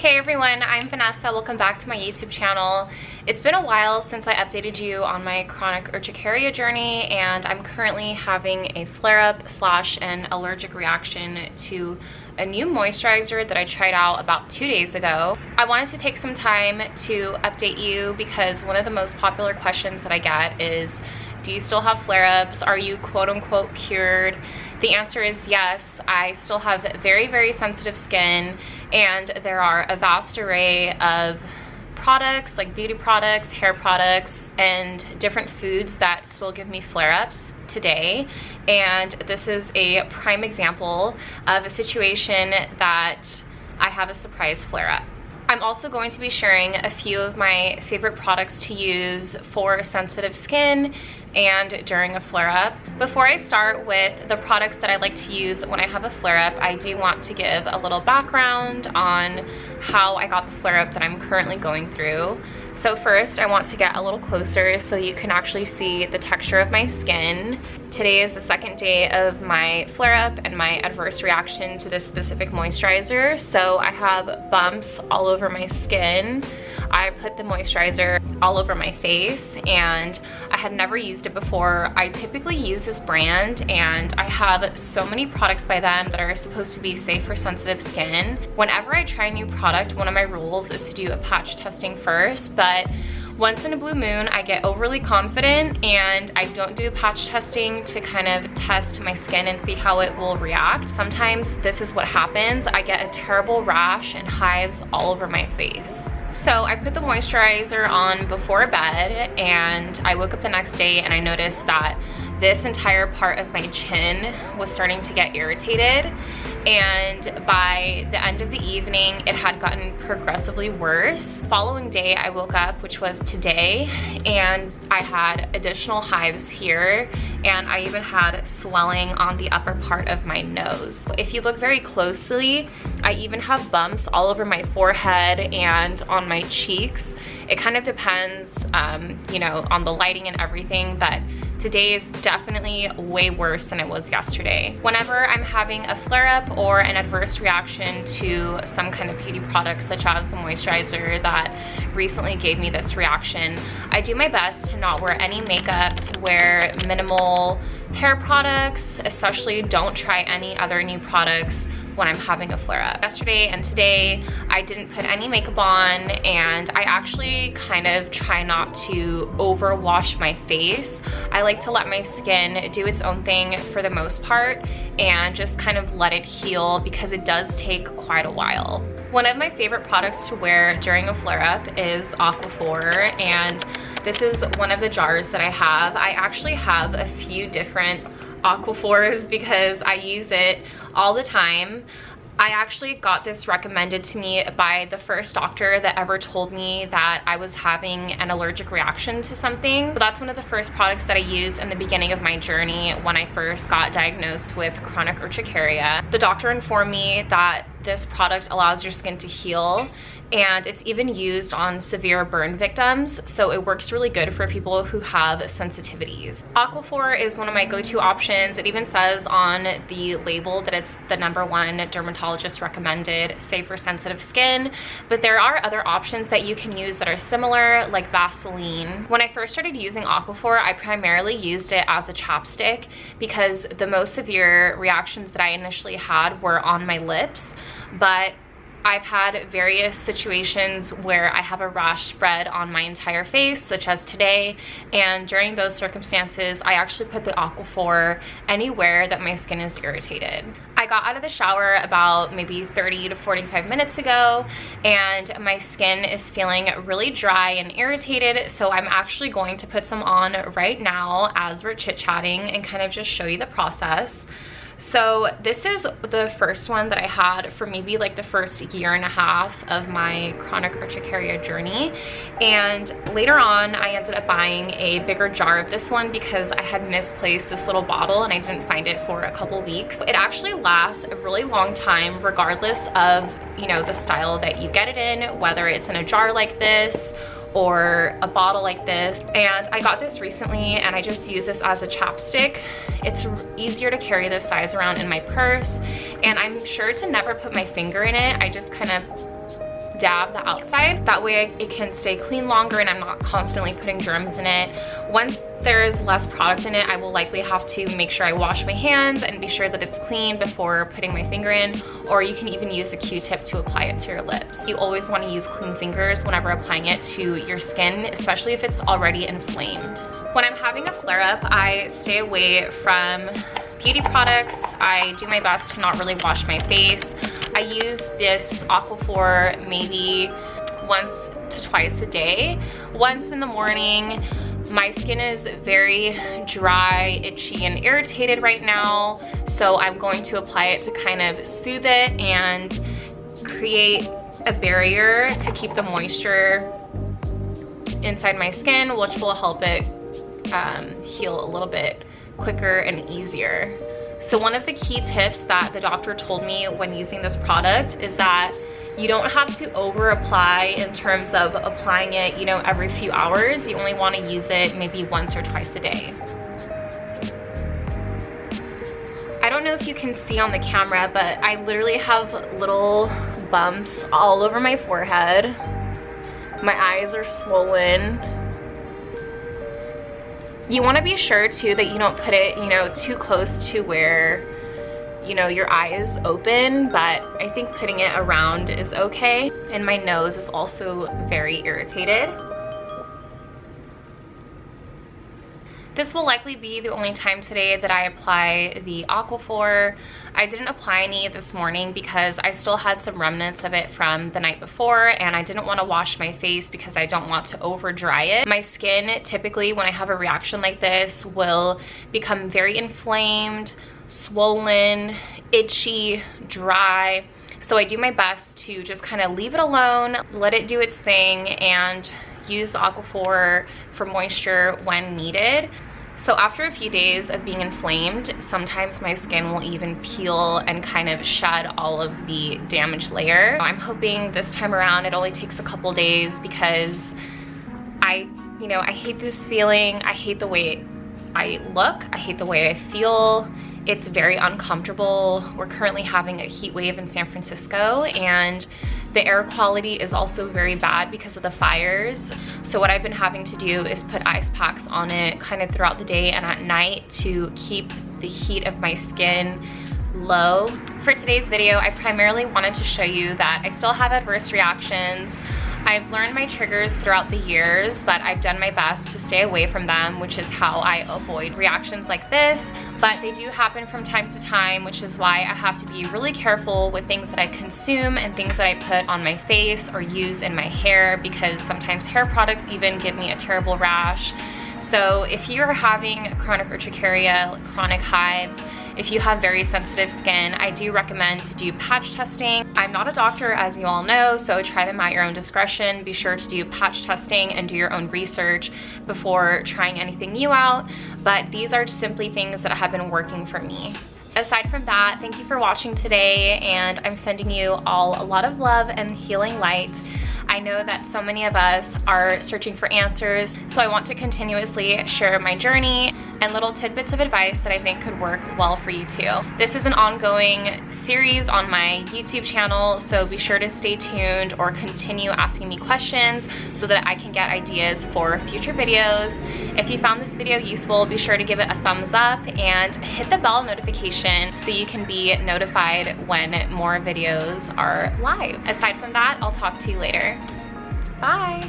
Hey everyone, I'm Vanessa. Welcome back to my YouTube channel. It's been a while since I updated you on my chronic urticaria journey, and I'm currently having a flare-up / an allergic reaction to a new moisturizer that I tried out about 2 days ago. I wanted to take some time to update you because one of the most popular questions that I get is, do you still have flare-ups? Are you quote-unquote cured? The answer is yes. I still have very, very sensitive skin, and there are a vast array of products like beauty products, hair products, and different foods that still give me flare-ups today. And this is a prime example of a situation that I have a surprise flare-up. I'm also going to be sharing a few of my favorite products to use for sensitive skin and during a flare-up. Before I start with the products that I like to use when I have a flare-up, I do want to give a little background on how I got the flare-up that I'm currently going through. So first, I want to get a little closer so you can actually see the texture of my skin. Today is the second day of my flare-up and my adverse reaction to this specific moisturizer. So I have bumps all over my skin. I put the moisturizer all over my face, and I had never used it before. I typically use this brand, and I have so many products by them that are supposed to be safe for sensitive skin. Whenever I try a new product, one of my rules is to do a patch testing first, but once in a blue moon, I get overly confident and I don't do patch testing to kind of test my skin and see how it will react. Sometimes this is what happens. I get a terrible rash and hives all over my face. So I put the moisturizer on before bed, and I woke up the next day and I noticed that this entire part of my chin was starting to get irritated, and by the end of the evening it had gotten progressively worse. Following day I woke up, which was today, and I had additional hives here, and I even had swelling on the upper part of my nose. If you look very closely, I even have bumps all over my forehead and on my cheeks. It kind of depends, you know, on the lighting and everything, but today is definitely way worse than it was yesterday. Whenever I'm having a flare-up or an adverse reaction to some kind of beauty product, such as the moisturizer that recently gave me this reaction, I do my best to not wear any makeup, to wear minimal hair products, especially don't try any other new products when I'm having a flare-up. Yesterday and today, I didn't put any makeup on, and I actually kind of try not to overwash my face. I like to let my skin do its own thing for the most part and just kind of let it heal, because it does take quite a while. One of my favorite products to wear during a flare-up is Aquaphor, and this is one of the jars that I have. I actually have a few different Aquaphors because I use it all the time. I actually got this recommended to me by the first doctor that ever told me that I was having an allergic reaction to something. So that's one of the first products that I used in the beginning of my journey when I first got diagnosed with chronic urticaria. The doctor informed me that this product allows your skin to heal, and it's even used on severe burn victims, so it works really good for people who have sensitivities. Aquaphor is one of my go-to options. It even says on the label that it's the #1 dermatologist recommended safe for sensitive skin, but there are other options that you can use that are similar, like Vaseline. When I first started using Aquaphor, I primarily used it as a chapstick because the most severe reactions that I initially had were on my lips, but I've had various situations where I have a rash spread on my entire face, such as today, and during those circumstances, I actually put the Aquaphor anywhere that my skin is irritated. I got out of the shower about maybe 30 to 45 minutes ago, and my skin is feeling really dry and irritated, so I'm actually going to put some on right now as we're chit-chatting and kind of just show you the process. So this is the first one that I had for maybe like the first year and a half of my chronic urticaria journey, and later on I ended up buying a bigger jar of this one because I had misplaced this little bottle and I didn't find it for a couple weeks. It actually lasts a really long time regardless of, you know, the style that you get it in, whether it's in a jar like this or a bottle like this. And I got this recently and I just use this as a chapstick. It's easier to carry this size around in my purse, and I'm sure to never put my finger in it. I just kind of dab the outside. That way it can stay clean longer and I'm not constantly putting germs in it. Once there's less product in it, I will likely have to make sure I wash my hands and be sure that it's clean before putting my finger in, or you can even use a Q-tip to apply it to your lips. You always want to use clean fingers whenever applying it to your skin, especially if it's already inflamed. When I'm having a flare-up, I stay away from beauty products. I do my best to not really wash my face. I use this Aquaphor maybe once to twice a day. Once in the morning. My skin is very dry, itchy, and irritated right now, so I'm going to apply it to kind of soothe it and create a barrier to keep the moisture inside my skin, which will help it heal a little bit quicker and easier. So one of the key tips that the doctor told me when using this product is that you don't have to over apply in terms of applying it, you know, every few hours. You only want to use it maybe once or twice a day. I don't know if you can see on the camera, but I literally have little bumps all over my forehead. My eyes are swollen. You want to be sure too that you don't put it, you know, too close to where, you know, your eye is open, but I think putting it around is okay. And my nose is also very irritated. This will likely be the only time today that I apply the Aquaphor. I didn't apply any this morning because I still had some remnants of it from the night before, and I didn't want to wash my face because I don't want to over dry it. My skin typically, when I have a reaction like this, will become very inflamed, swollen, itchy, dry. So I do my best to just kind of leave it alone, let it do its thing, and use the Aquaphor for moisture when needed. So after a few days of being inflamed, sometimes my skin will even peel and kind of shed all of the damaged layer. I'm hoping this time around it only takes a couple days because I hate this feeling. I hate the way I look. I hate the way I feel. It's very uncomfortable. We're currently having a heat wave in San Francisco, and the air quality is also very bad because of the fires. So what I've been having to do is put ice packs on it kind of throughout the day and at night to keep the heat of my skin low. For today's video, I primarily wanted to show you that I still have adverse reactions. I've learned my triggers throughout the years, but I've done my best to stay away from them, which is how I avoid reactions like this. But they do happen from time to time, which is why I have to be really careful with things that I consume and things that I put on my face or use in my hair, because sometimes hair products even give me a terrible rash. So if you're having chronic urticaria, chronic hives, if you have very sensitive skin, I do recommend to do patch testing. I'm not a doctor, as you all know, so try them at your own discretion. Be sure to do patch testing and do your own research before trying anything new out. But these are simply things that have been working for me. Aside from that, thank you for watching today, and I'm sending you all a lot of love and healing light. I know that so many of us are searching for answers, so I want to continuously share my journey and little tidbits of advice that I think could work well for you too. This is an ongoing series on my YouTube channel, so be sure to stay tuned or continue asking me questions so that I can get ideas for future videos. If you found this video useful, be sure to give it a thumbs up and hit the bell notification so you can be notified when more videos are live. Aside from that, I'll talk to you later. Bye.